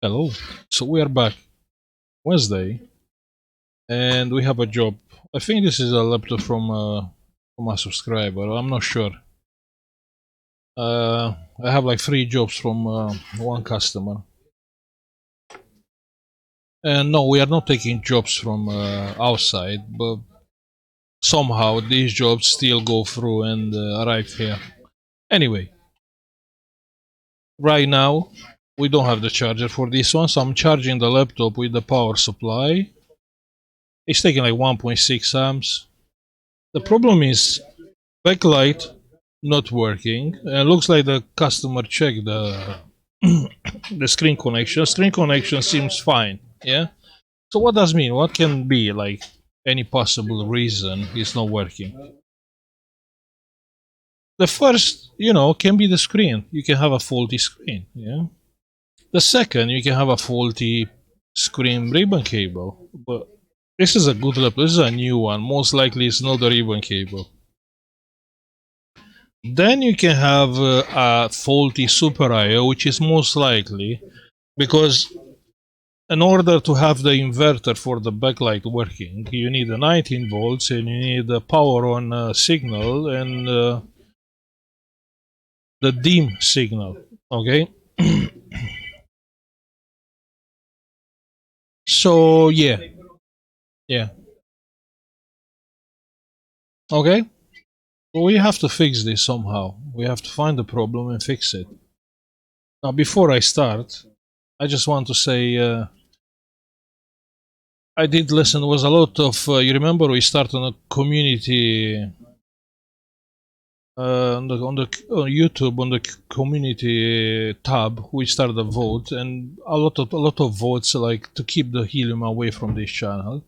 Hello. So we are back Wednesday, and we have a job. I think this is a laptop from a subscriber. I'm not sure. I have like 3 jobs from one customer, and no, we are not taking jobs from outside, but somehow these jobs still go through and arrive here. Anyway, right now we don't have the charger for this one, so I'm charging the laptop with the power supply. It's taking like 1.6 amps. The problem is backlight not working. Looks like the customer checked the the screen connection. Screen connection seems fine. Yeah. So what does it mean? What can be like any possible reason it's not working? The first, can be the screen. You can have a faulty screen. Yeah. The second, you can have a faulty screen ribbon cable. But this is a good laptop. This is a new one. Most likely, it's not the ribbon cable. Then you can have a faulty Super IO, which is most likely because in order to have the inverter for the backlight working, you need a 19 volts and you need a power on signal and the dim signal. Okay. So yeah. Okay. Well, we have to fix this somehow. We have to find the problem and fix it. Now, before I start, I just want to say I did listen. There was a lot of. You remember we started on a community on YouTube on the community tab. We started a vote, and a lot of votes like to keep the helium away from this channel.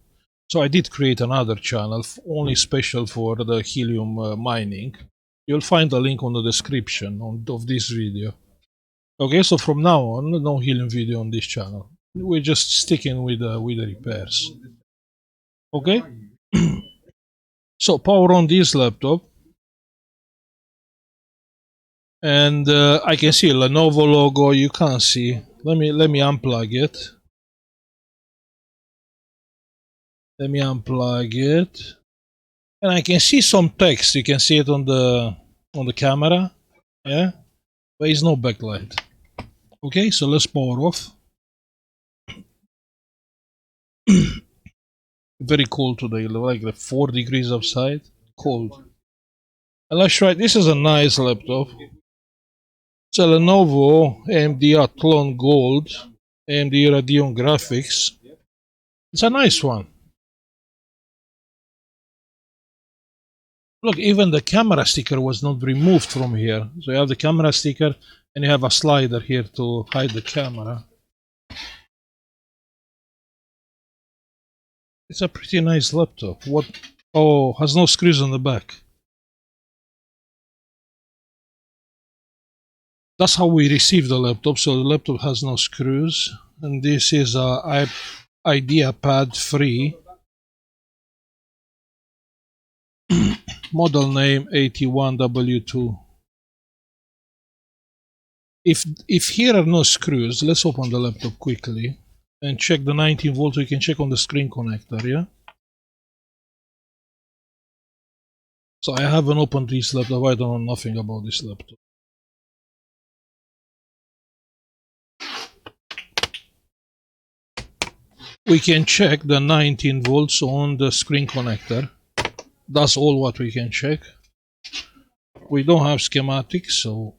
So I did create another channel only special for the helium mining. You'll find the link on the description of this video. Okay, so from now on, no helium video on this channel. We're just sticking with the repairs. Okay. So power on this laptop, and I can see a Lenovo logo. You can't see. Let me unplug it. Let me unplug it, and I can see some text. You can see it on the camera. Yeah, but it's no backlight. Okay, so let's power off. Very cold today, like 4 degrees outside. Cold. And let's try. This is a nice laptop. It's a Lenovo AMD Athlon Gold, AMD Radeon graphics. It's a nice one. Look, even the camera sticker was not removed from here. So you have the camera sticker and you have a slider here to hide the camera. It's a pretty nice laptop. What? Oh, has no screws on the back. That's how we received the laptop. So the laptop has no screws. And this is a ideapad 3. Model name 81W2. If here are no screws, let's open the laptop quickly and check the 19 volt. We can check on the screen connector, yeah? So I haven't opened this laptop. I don't know nothing about this laptop. We can check the 19 volts on the screen connector. That's all what we can check. We don't have schematics, so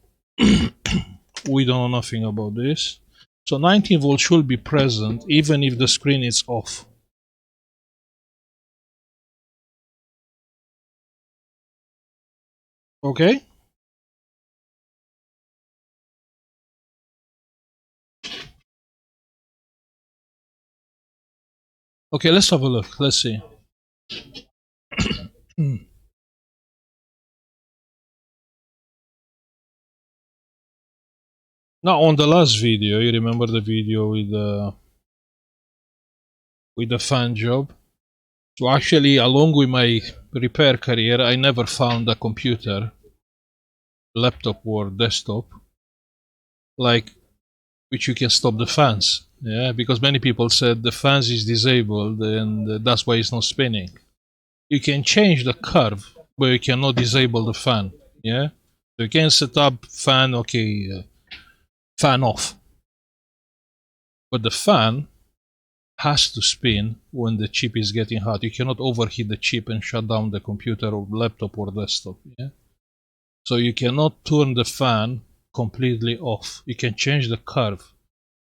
we don't know nothing about this. So 19 volts should be present even if the screen is off. Okay? Okay, let's have a look. Let's see. Now on the last video, you remember the video with the fan job? So actually, along with my repair career, I never found a computer, laptop or desktop, like which you can stop the fans. Yeah, because many people said the fans is disabled and that's why it's not spinning. You can change the curve, but you cannot disable the fan. Yeah, so you can set up fan, okay, fan off, but the fan has to spin when the chip is getting hot. You cannot overheat the chip and shut down the computer or laptop or desktop. Yeah, so you cannot turn the fan completely off. You can change the curve.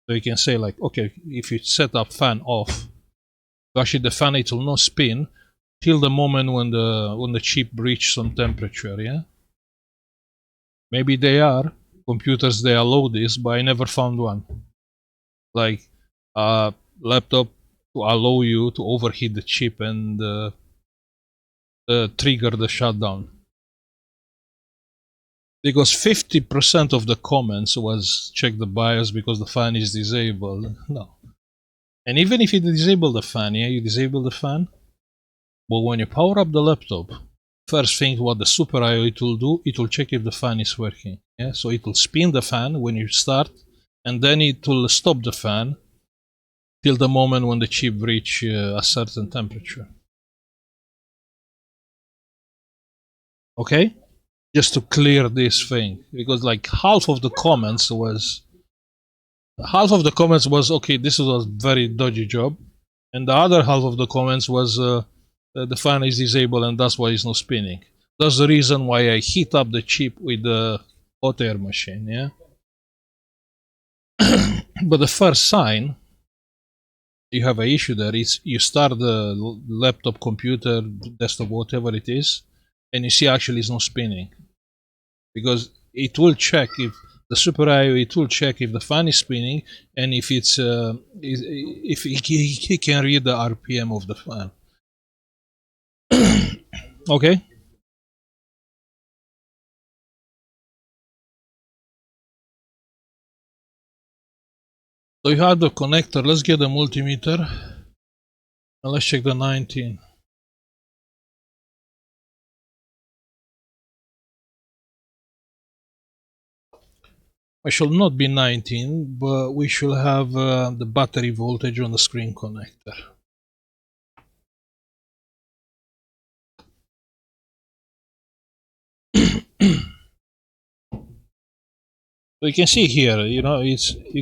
So you can say like, okay, if you set up fan off, actually the fan, it will not spin till the moment when the chip reach some temperature. Yeah, maybe they are computers, they allow this, but I never found one like a laptop to allow you to overheat the chip and trigger the shutdown, because 50% of the comments was check the BIOS because the fan is disabled. No, and even if you disable the fan, yeah, you disable the fan, but when you power up the laptop, first thing what the Super I/O it will do, it will check if the fan is working. Yeah, so it will spin the fan when you start, and then it will stop the fan till the moment when the chip reach a certain temperature. Okay, just to clear this thing, because like half of the comments was okay, this was a very dodgy job, and the other half of the comments was the fan is disabled and that's why it's not spinning. That's the reason why I heat up the chip with the hot air machine. Yeah, but the first sign you have an issue there is you start the laptop, computer, desktop, whatever it is, and you see actually it's not spinning, because it will check if the Super I/O, it will check if the fan is spinning and if it's if he can read the RPM of the fan. Okay, so you have the connector. Let's get the multimeter and let's check the 19. I shall not be 19, but we should have the battery voltage on the screen connector. So you can see here, you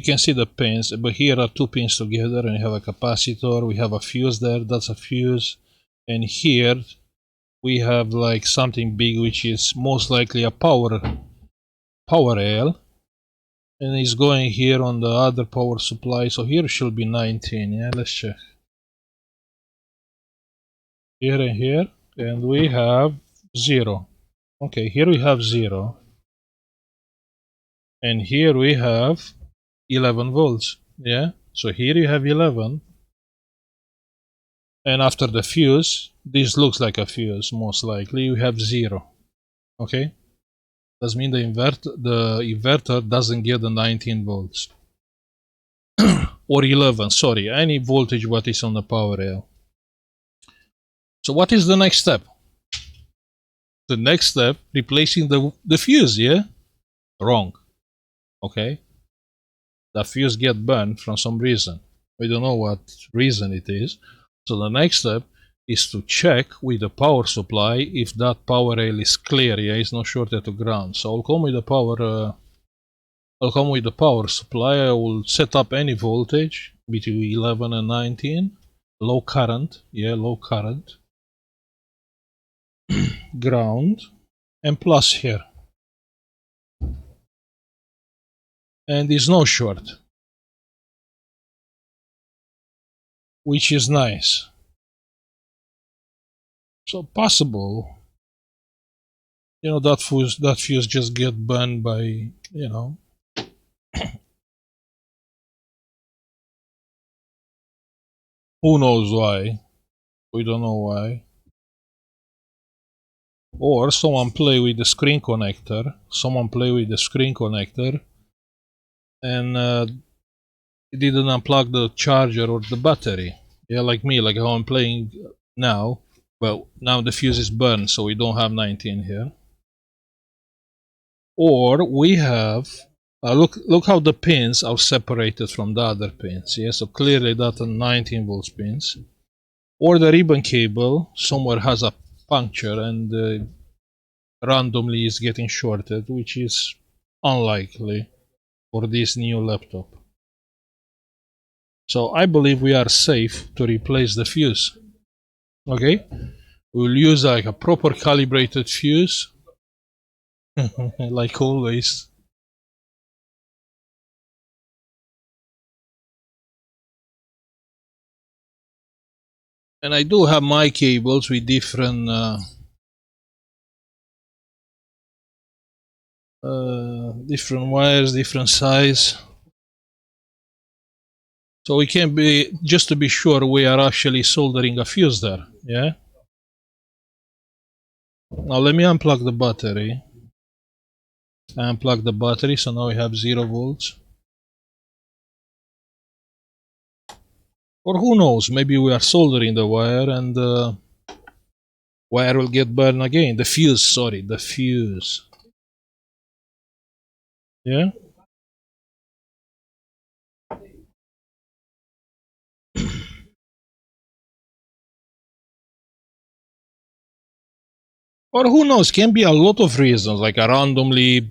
can see the pins, but here are two pins together, and you have a capacitor. We have a fuse there. That's a fuse, and here we have like something big, which is most likely a power rail, and it's going here on the other power supply. So here should be 19. Yeah, let's check here and here, and we have 0. Okay, here we have 0, and here we have 11 volts. Yeah, so here you have 11, and after the fuse, this looks like a fuse. Most likely you have 0. Okay, that means the inverter doesn't get the 19 volts or 11, sorry, any voltage what is on the power rail. So what is the next step? The next step, replacing the fuse. Yeah, wrong. Okay, the fuse get burned from some reason. We don't know what reason it is. So the next step is to check with the power supply if that power rail is clear. Yeah, it's not shorted to ground. So I'll come with the power. I'll come with the power supply. I will set up any voltage between 11 and 19. Low current. Yeah, low current. Ground and plus here. And there's no short, which is nice. So possible, that fuse just get burned by, who knows why. We don't know why. Or someone play with the screen connector. And it didn't unplug the charger or the battery. Yeah, like me, like how I'm playing now. Well, now the fuse is burned, so we don't have 19 here. Or we have Look how the pins are separated from the other pins. Yeah, so clearly that are 19 volts pins. Or the ribbon cable somewhere has a puncture and randomly is getting shorted, which is unlikely for this new laptop. So I believe we are safe to replace the fuse. Okay, we'll use like a proper calibrated fuse, like always. And I do have my cables with different different wires, different size. So we can be, just to be sure, we are actually soldering a fuse there. Yeah. Now let me unplug the battery. Unplug the battery, so now we have 0 volts. Or who knows, maybe we are soldering the wire and the wire will get burned again. The fuse, sorry, the fuse. Yeah. Or who knows, can be a lot of reasons, like a randomly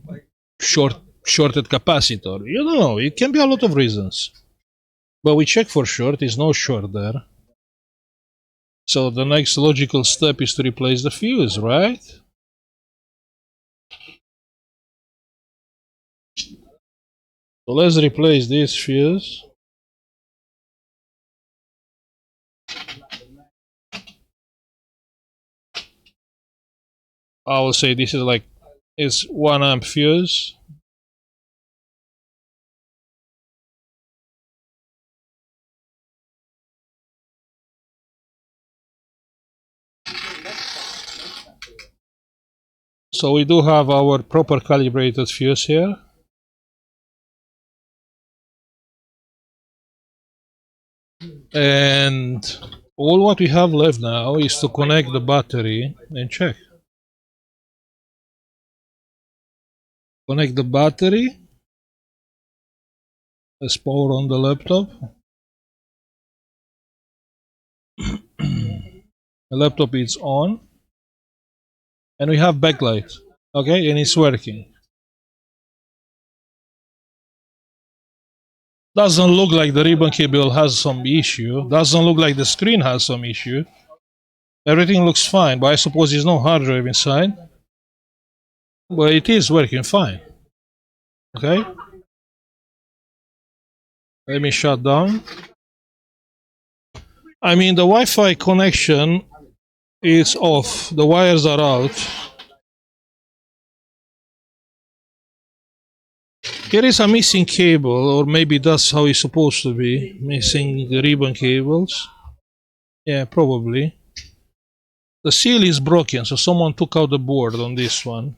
shorted capacitor. You don't know, it can be a lot of reasons. But we check for short, is no short there. So the next logical step is to replace the fuse, right? So let's replace this fuse. I will say this is like, it's 1 amp fuse. So we do have our proper calibrated fuse here. And all what we have left now is to connect the battery and check. Connect the battery. Let's power on the laptop. The laptop is on. And we have backlight. Okay, and it's working. Doesn't look like the ribbon cable has some issue. Doesn't look like the screen has some issue. Everything looks fine, but I suppose there's no hard drive inside. But it is working fine. Okay. Let me shut down. I mean, the Wi-Fi connection is off. The wires are out. Here is a missing cable, or maybe that's how it's supposed to be. Missing the ribbon cables. Yeah, probably. The seal is broken, so someone took out the board on this one.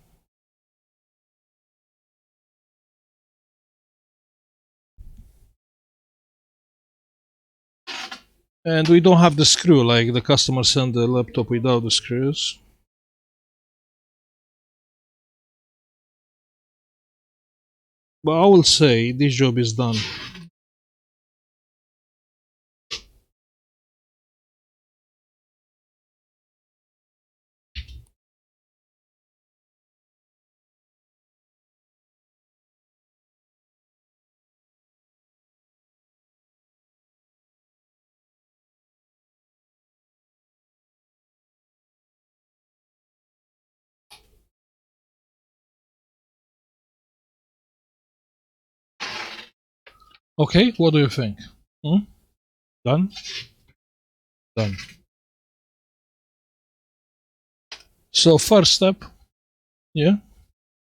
And we don't have the screw, like the customer sent the laptop without the screws. But I will say this job is done. Okay, what do you think? Done? Done. So first step, yeah,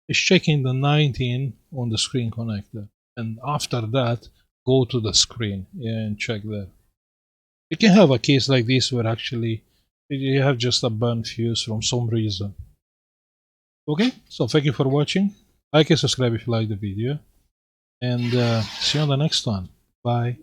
is checking the 19 on the screen connector. And after that, go to the screen, yeah, and check that. You can have a case like this where actually you have just a burnt fuse from some reason. Okay, so thank you for watching. Like and subscribe if you like the video. And see you on the next one. Bye.